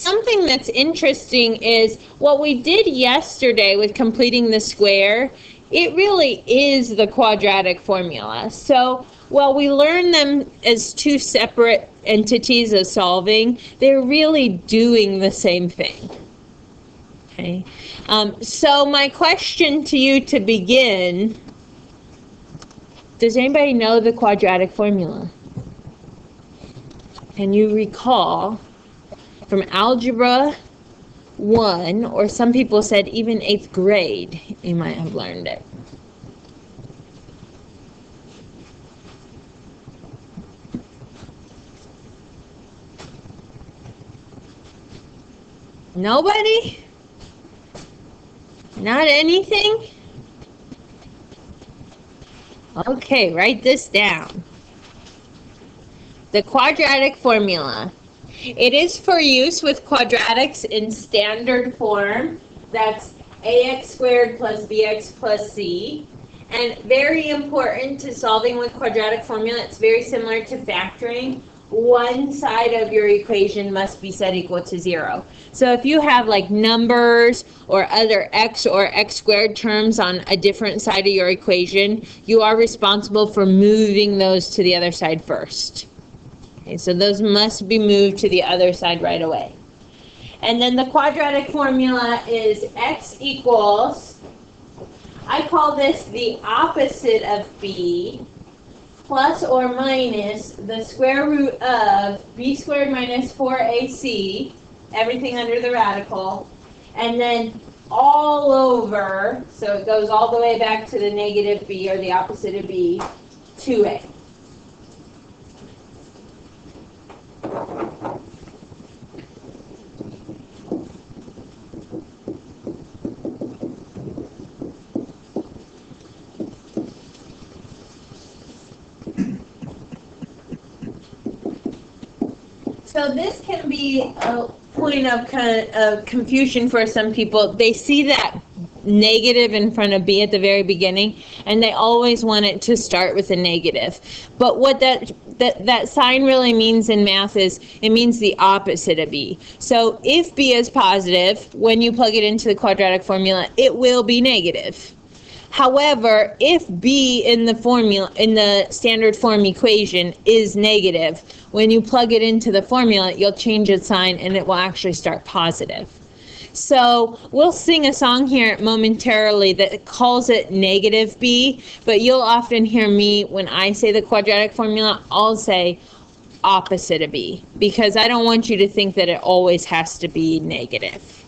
something that's interesting is what we did yesterday with completing the square. It really is the quadratic formula. So while we learn them as two separate entities of solving, they're really doing the same thing. Okay. So my question to you to begin, does anybody know the quadratic formula? Can you recall from Algebra 1, or some people said even 8th grade, you might have learned it? Nobody? Not anything? Okay, write this down. The quadratic formula. It is for use with quadratics in standard form. That's ax squared plus bx plus c. And very important to solving with quadratic formula, it's very similar to factoring. One side of your equation must be set equal to 0. So if you have like numbers or other x or x squared terms on a different side of your equation, you are responsible for moving those to the other side first. Okay, so those must be moved to the other side right away. And then the quadratic formula is x equals, I call this the opposite of b, plus or minus the square root of b squared minus 4ac, everything under the radical, and then all over, so it goes all the way back to the negative b, or the opposite of b, 2a. So this can be a point of confusion for some people. They see that negative in front of b at the very beginning, and they always want it to start with a negative. But what that sign really means in math is it means the opposite of b. So if b is positive, when you plug it into the quadratic formula, it will be negative. However, if b in the formula, in the standard form equation, is negative, when you plug it into the formula, you'll change its sign and it will actually start positive. So we'll sing a song here momentarily that calls it negative b, but you'll often hear me, when I say the quadratic formula, I'll say opposite of b, because I don't want you to think that it always has to be negative.